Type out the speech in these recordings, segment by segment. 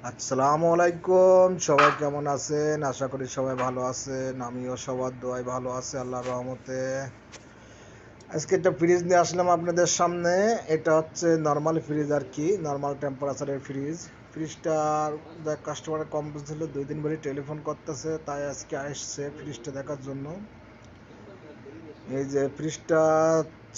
আসসালামু আলাইকুম, সবাই কেমন আছেন? আশা করি সবাই ভালো আছেন। আমিও সবার দোয়ায় ভালো আছি আল্লাহর রহমতে। আজকে একটা ফ্রিজ নিয়ে আসলাম আপনাদের সামনে। এটা হচ্ছে নর্মাল ফ্রিজ আর কি, নর্মাল টেম্পারেচারের ফ্রিজ। ফ্রিজটার কাস্টমারের কম ছিল, 2 দিন ধরে টেলিফোন করতেছে, তাই আজকে আসছে ফ্রিজটা দেখার জন্য। এই যে ফ্রিজটা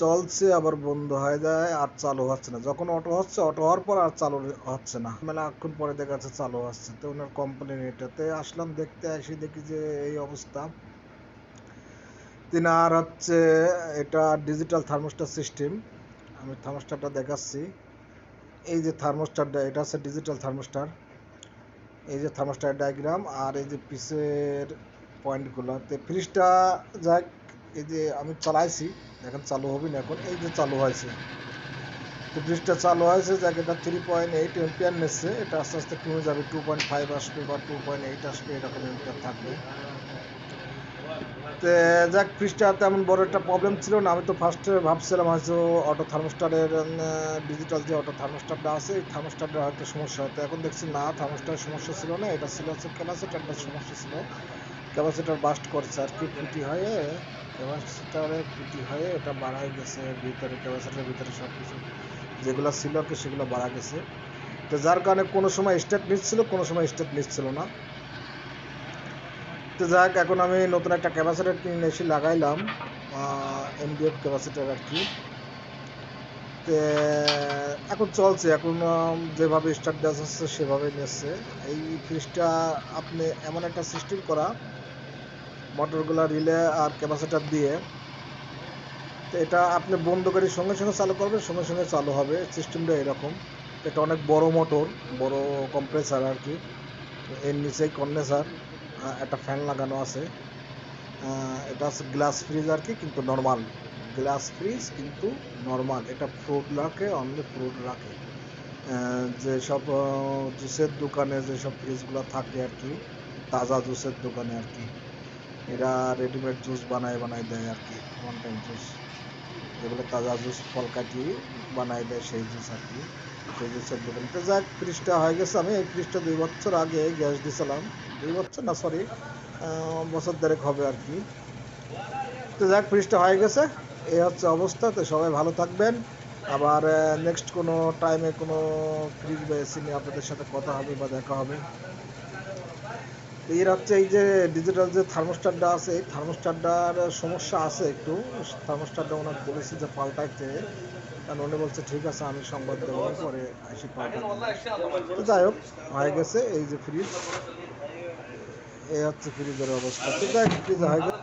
চলছে আবার বন্ধ হয়ে যায় আর চালু হচ্ছে না, যখন অটো হচ্ছে, অটো হওয়ার পর আর চালু হচ্ছে না, মেলাক্ষণ পরে দেখা যাচ্ছে চালু হচ্ছে। তো ওনার কোম্পানির এটাতে আসলাম, দেখতে আসি দেখি যে এই অবস্থা। আর হচ্ছে এটা ডিজিটাল থার্মোস্টার সিস্টেম। আমি থার্মোস্টারটা দেখাচ্ছি। এই যে থার্মোস্টারটা, এটা হচ্ছে ডিজিটাল থার্মোস্টার। এই যে থার্মোস্টার ডায়াগ্রাম আর এই যে পিসের পয়েন্টগুলো। তো ফ্রিজটা যাক, এই যে আমি চালাইছি, দেখেন চালু হবে না এখন। এই যে চালু হয়েছে, তো ফ্রিজটা চালু হয়েছে, যাক এটা 3.8 এম্পিয়ার নিচ্ছে। এটা আস্তে আস্তে কমে যাবে, 2.5 আসবে বা 2.8 আসবে, এরকম এম্পিয়ার থাকবে। তো যাক, ফ্রিজটা তেমন বড় একটা প্রবলেম ছিল না। আমি তো ফার্স্টে ভাবছিলাম হয়তো অটো থার্মোস্টারের ডিজিটাল যে অটো থার্মোস্টারটা আছে, এই থার্মোস্টারটা হয়তো সমস্যা হতো। এখন দেখছি না, থার্মোস্টারের সমস্যা ছিল না, এটা ছিল হচ্ছে ক্যাপাসিটারটার সমস্যা ছিল। ক্যাপাসিটার বাস্ট করছে আর কি, ফুটি হয়ে, ক্যাপাসিটারে ফুটি হয়ে এটা বাড়াই গেছে ভিতরে, ক্যাপাসিটারের ভিতরে সব কিছু যেগুলো ছিল আর কি সেগুলো বাড়া গেছে। তো যার কারণে কোনো সময় স্টার্ট নিচ্ছিল, কোনো সময় স্টার্ট নিচ্ছিল না। তো যাক, এখন আমি নতুন একটা ক্যাপাসিটার কিনে এসে লাগাইলাম, এমডিএফ ক্যাপাসিটার আর কি। তো এখন চলছে, এখন যেভাবে স্টার্ট দেওয়া যাচ্ছে সেভাবে নিচ্ছে। এই ফ্রিজটা আপনি এমন একটা সিস্টেম করা, মোটরগুলো রিলে আর ক্যাপাসিটার দিয়ে, তো এটা আপনি বন্ধ করে সঙ্গে সঙ্গে চালু করবেন, সঙ্গে সঙ্গে চালু হবে। সিস্টেমটা এরকম। এটা অনেক বড় মোটর, বড় কম্প্রেসার আর কি। এর নিচেই কন্ডেন্সার, একটা ফ্যান লাগানো আছে। এটা হচ্ছে গ্লাস ফ্রিজ আর কি, কিন্তু নর্মাল গ্লাস ফ্রিজ, কিন্তু নর্মাল। এটা ফ্রুট রাখে, অনলি ফ্রুট রাখে। যেসব জুসের দোকানে যেসব ফ্রিজগুলো থাকে আর কি, তাজা জুসের দোকানে আর কি, এরা রেডিমেড জুস বানায় বানায় দেয় আর কি, ওয়ান টাইম জুস, যেগুলো তাজা জুস ফল কাটিয়ে বানায় দেয়, সেই জুস আর কি, সেই জুসের দোকান। তো যাক, ফ্রিজটা হয়ে গেছে। আমি এই ফ্রিজটা 2 বছর আগে গ্যাস দিয়েছিলাম। 2 বছর না, সরি, বছর দেড়েক হবে আর কি। তো যাক, ফ্রিজটা হয়ে গেছে, এই হচ্ছে অবস্থা। তো সবাই ভালো থাকবেন। আবার নেক্সট কোনো টাইমে কোনো ফ্রিজ বা এসি নিয়ে আপনাদের সাথে কথা হবে বা দেখা হবে। তো এর হচ্ছে এই যে ডিজিটাল যে থার্মোস্টারটা আছে, এই থার্মোস্টারটার সমস্যা আছে একটু। থার্মোস্টারটা ওনাকে বলেছি যে পাল্টাইতে, কারণ উনি বলছে ঠিক আছে, আমি সংবাদ দেবো, পরে এসে পাল্টাই দেবো। তো যাই হোক, হয়ে গেছে এই যে ফ্রিজ। এই হচ্ছে ফ্রিজের অবস্থা। তো যাই হোক, ফ্রিজ হয়ে গেছে।